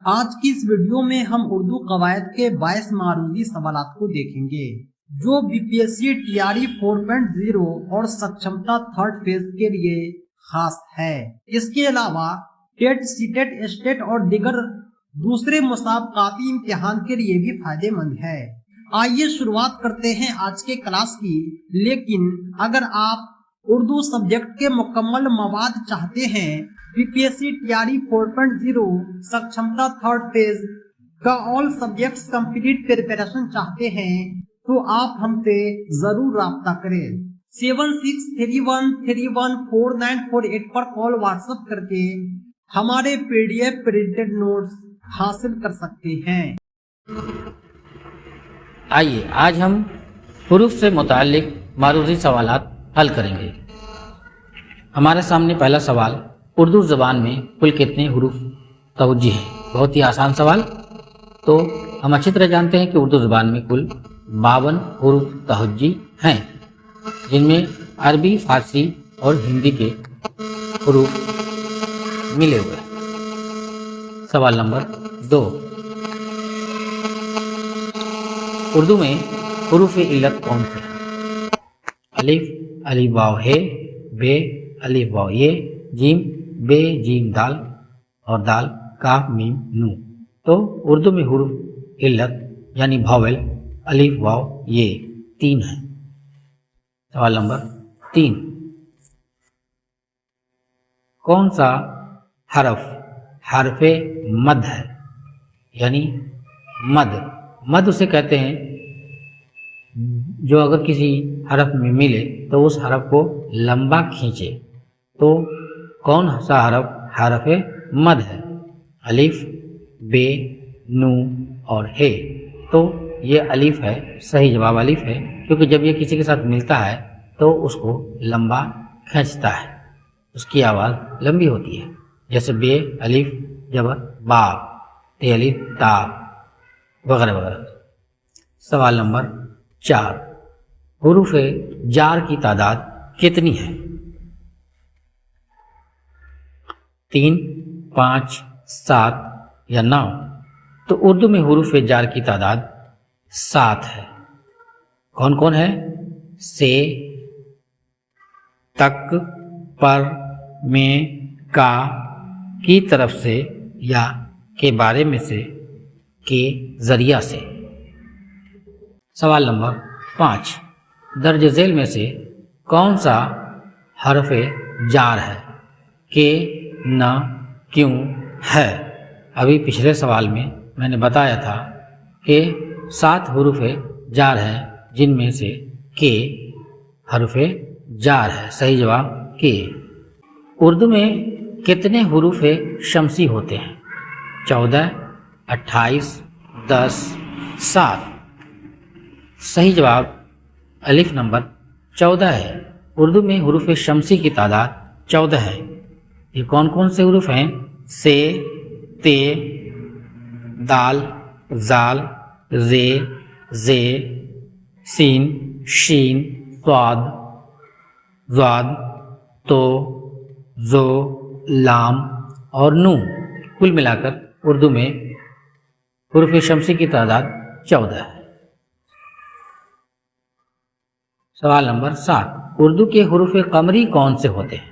آج کی اس ویڈیو میں ہم اردو قواعد کے 22 معروضی سوالات کو دیکھیں گے جو B P S C T R E 4.0 اور سکشمتا تھرڈ فیز کے لیے خاص ہے۔ اس کے علاوہ TET, C TET, S TET اور دیگر دوسرے مسابقاتی امتحان کے لیے بھی فائدہ مند ہے۔ آئیے شروعات کرتے ہیں آج کے کلاس کی، لیکن اگر آپ اردو سبجیکٹ کے مکمل مواد چاہتے ہیں، B P S C T R E 4.0 سکشمتا تھرڈ فیز کا آل سبجیکٹس کمپلیٹ پریپریشن چاہتے ہیں تو آپ ہم سے ضرور رابطہ کریں۔ 7631314948 پر کال واٹس ایپ کر کے ہمارے P D F printed notes حاصل کر سکتے ہیں۔ آئیے آج ہم حروف سے متعلق معروضی سوالات حل کریں گے۔ ہمارے سامنے پہلا سوال، اردو زبان میں کل کتنے حروف توجیہ ہیں؟ بہت ہی آسان سوال۔ تو ہم اچھی طرح جانتے ہیں کہ اردو زبان میں کل 52 حروف توجیہ ہیں، جن میں عربی، فارسی اور ہندی کے حروف ملے ہوئے ہیں۔ سوال نمبر 2، اردو میں حروف علت کون سے ہیں؟ الف، الف واو ہے، بے، الف واو یہ، جیم، بے جیم دال اور دال کاف میم نون۔ تو اردو میں حروف علت یعنی بھاول الف واو یہ 3 ہیں۔ سوال نمبر 3، کون سا حرف حرف مد ہے؟ یعنی مد اسے کہتے ہیں جو اگر کسی حرف میں ملے تو اس حرف کو لمبا کھینچے۔ تو کون سا حرف حرف مد ہے؟ الف، بے، نون اور ہے۔ تو یہ الف ہے، صحیح جواب الف ہے، کیونکہ جب یہ کسی کے ساتھ ملتا ہے تو اس کو لمبا کھینچتا ہے، اس کی آواز لمبی ہوتی ہے، جیسے بے الف جبر با، تے الف تا وغیرہ وغیرہ۔ سوال نمبر 4، حروف جار کی تعداد کتنی ہے؟ 3، 5، 7 یا 9؟ تو اردو میں حروف جار کی تعداد 7 ہے۔ کون کون ہے؟ سے، تک، پر، میں، کا، کی طرف سے یا کے بارے میں سے، کے ذریعہ سے۔ سوال نمبر 5، درج ذیل میں سے کون سا حرف جار ہے؟ کہ، نہ، کیوں، ہے؟ ابھی پچھلے سوال میں میں نے بتایا تھا کہ 7 حروف جار ہیں، جن میں سے کے حرف جار ہے، صحیح جواب کے۔ اردو میں کتنے حروف شمسی ہوتے ہیں؟ 14، 28، 10، 7۔ صحیح جواب الف نمبر 14 ہے۔ اردو میں حروف شمسی کی تعداد 14 ہے۔ یہ کون کون سے حروف ہیں؟ سے، تے، دال، زال، رے، زے، سین، شین، صاد، ضاد، تو، زو، لام اور نون۔ کل ملا کر اردو میں حروف شمسی کی تعداد 14 ہے۔ سوال نمبر 7، اردو کے حروف قمری کون سے ہوتے ہیں؟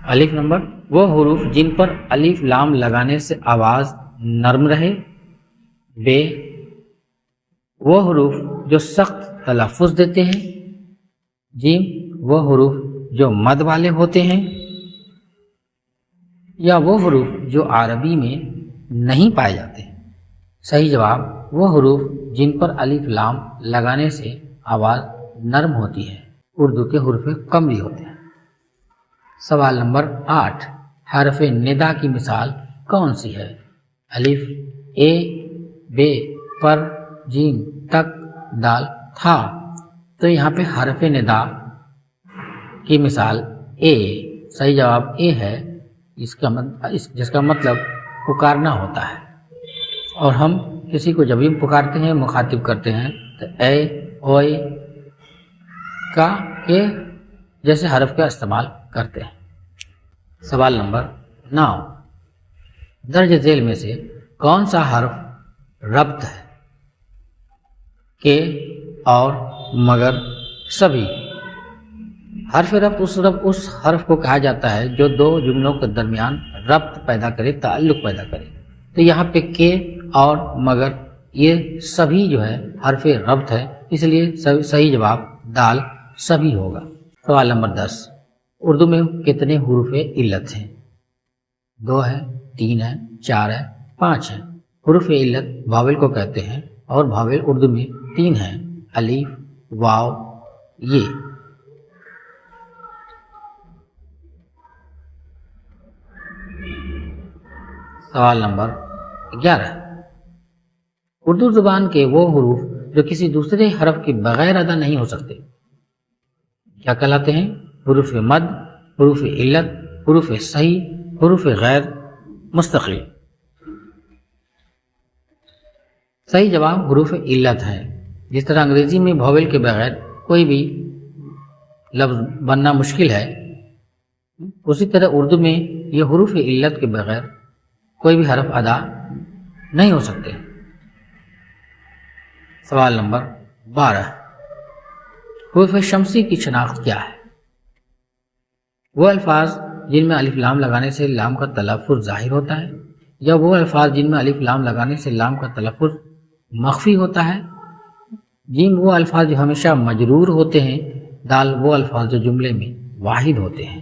الف نمبر وہ حروف جن پر الف لام لگانے سے آواز نرم رہے۔ بے وہ حروف جو سخت تلفظ دیتے ہیں۔ جیم وہ حروف جو مد والے ہوتے ہیں، یا وہ حروف جو عربی میں نہیں پائے جاتے۔ صحیح جواب وہ حروف جن پر الف لام لگانے سے آواز نرم ہوتی ہے، اردو کے حروف قمری ہوتے ہیں۔ سوال نمبر 8، حرف ندا کی مثال کون سی ہے؟ الف، اے، بے، پر، جیم، تک، دال، تھا۔ تو یہاں پہ حرف ندا کی مثال اے، صحیح جواب اے ہے، جس کا مطلب پکارنا ہوتا ہے۔ اور ہم کسی کو جب بھی پکارتے ہیں، مخاطب کرتے ہیں، تو اے، اوئے، کا، کے جیسے حرف کا استعمال کرتے ہیں۔ سوال نمبر 9، درج ذیل میں سے کون سا حرف ربط ہے؟ کہ اور مگر سبھی۔ حرف ربط اس حرف کو کہا جاتا ہے جو دو جملوں کے درمیان ربط پیدا کرے، تعلق پیدا کرے۔ تو یہاں پہ کہ اور مگر یہ سبھی جو ہے حرف ربط ہے، اس لیے صحیح جواب دال سبھی ہوگا۔ سوال نمبر 10، اردو میں کتنے حروف علت ہیں؟ 2 ہے، 3 ہے، 4 ہے، 5 ہے۔ حروف علت بھاول کو کہتے ہیں اور بھاول اردو میں 3 ہیں، الف، واو، یہ۔ سوال نمبر 11، اردو زبان کے وہ حروف جو کسی دوسرے حرف کے بغیر ادا نہیں ہو سکتے کیا کہلاتے ہیں؟ حروف مد، حروف علت، حروف صحیح، حروف غیر مستقل۔ صحیح جواب حروف علت ہے۔ جس طرح انگریزی میں بھاول کے بغیر کوئی بھی لفظ بننا مشکل ہے، اسی طرح اردو میں یہ حروف علت کے بغیر کوئی بھی حرف ادا نہیں ہو سکتے۔ سوال نمبر 12، حروف شمسی کی شناخت کیا ہے؟ وہ الفاظ جن میں الف لام لگانے سے لام کا تلفظ ظاہر ہوتا ہے، یا وہ الفاظ جن میں الف لام لگانے سے لام کا تلفظ مخفی ہوتا ہے؟ جیم وہ الفاظ جو ہمیشہ مجرور ہوتے ہیں، دال وہ الفاظ جو جملے میں واحد ہوتے ہیں۔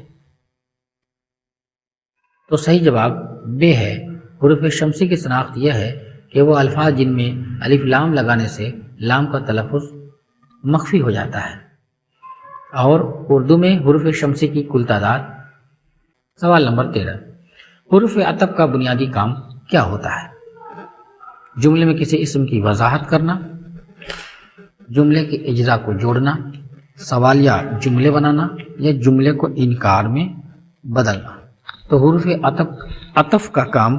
تو صحیح جواب بے ہے۔ حروف شمسی کی شناخت یہ ہے کہ وہ الفاظ جن میں الف لام لگانے سے لام کا تلفظ مخفی ہو جاتا ہے۔ اور اردو میں حروف شمسی کی کل تعداد۔ سوال نمبر 13، حروف عطف کا بنیادی کام کیا ہوتا ہے؟ جملے میں کسی اسم کی وضاحت کرنا، جملے کے اجزاء کو جوڑنا، سوالیہ جملے بنانا، یا جملے کو انکار میں بدلنا۔ تو حروف عطف کا کام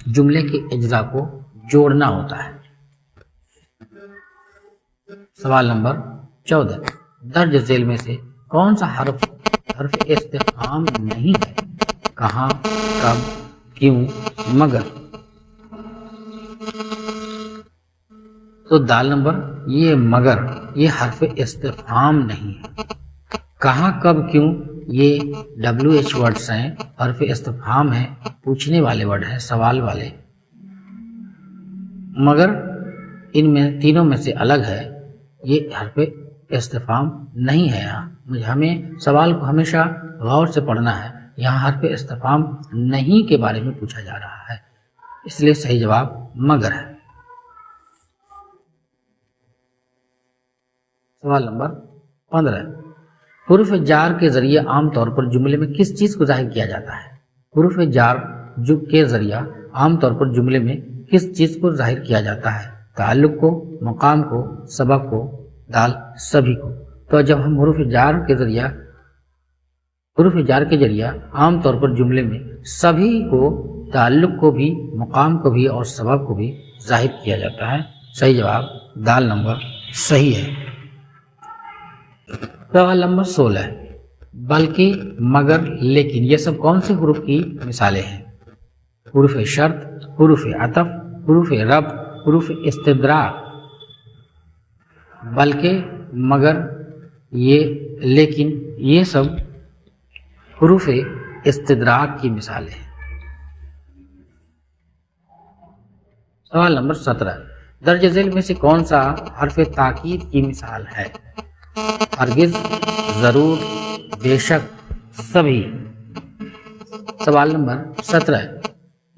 جملے کے اجزاء کو جوڑنا ہوتا ہے۔ سوال نمبر 14، درج ذیل میں سے کون سا حرف استفہام نہیں ہے؟ کہاں، کب، کیوں، مگر۔ تو دال نمبر یہ مگر یہ حرف استفہام نہیں ہے۔ کہاں، کب، کیوں یہ WH ورڈز ہیں، حرف استفہام ہے، پوچھنے والے ورڈ ہیں، سوال والے۔ مگر ان میں تینوں میں سے الگ ہے، یہ حرف استفہام نہیں ہے۔ ہمیں سوال کو ہمیشہ غور سے پڑھنا ہے، یہاں حرف استفہام نہیں کے بارے میں پوچھا جا رہا ہے، اس لیے صحیح جواب مگر ہے۔ سوال نمبر 15، حروف جار کے ذریعے عام طور پر جملے میں کس چیز کو ظاہر کیا جاتا ہے؟ حروف جار کے ذریعہ عام طور پر جملے میں کس چیز کو ظاہر کیا جاتا ہے؟ تعلق کو، مقام کو، سبب کو، دال سبھی کو۔ تو جب ہم حروف جار کے ذریعہ عام طور پر جملے میں سبھی کو، تعلق کو بھی، مقام کو بھی اور سبب کو بھی ظاہر کیا جاتا ہے۔ صحیح جواب دال نمبر صحیح ہے۔ سوال نمبر 16، بلکہ، مگر، لیکن یہ سب کون سے حروف کی مثالیں ہیں؟ حروف شرط، حروف عطف، حروف ربط، حروف استدراک۔ بلکہ، مگر، یہ، لیکن یہ سب حروف استدراک کی مثالیں ہیں۔ سوال نمبر 17، درج ذیل میں سے کون سا حرف تاکید کی مثال ہے؟ ہرگز، ضرور، بے شک، سبھی۔ سوال نمبر 17،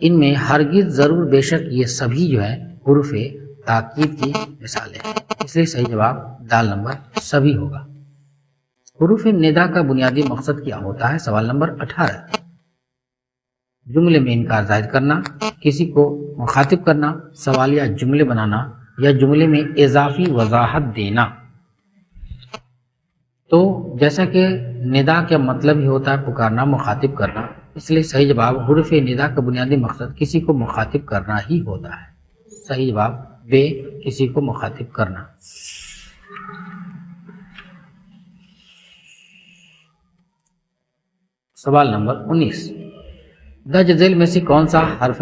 ان میں ہرگز، ضرور، بے شک یہ سبھی جو ہے حروف تاکید کی مثالیں ہیں، اس لیے صحیح جواب دال نمبر سبھی ہوگا۔ حروف ندا کا بنیادی مقصد کیا ہوتا ہے؟ سوال نمبر 18، جملے میں انکار ظاہر کرنا، کسی کو مخاطب کرنا، سوالیہ جملے بنانا، یا جملے میں اضافی وضاحت دینا۔ تو جیسا کہ ندا کا مطلب ہی ہوتا ہے پکارنا، مخاطب کرنا، اس لیے صحیح جواب حروف ندا کا بنیادی مقصد کسی کو مخاطب کرنا ہی ہوتا ہے۔ صحیح جواب بے، کسی کو مخاطب کرنا۔ سوال نمبر 19، درج ذیل میں سے کون سا حرف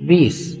20,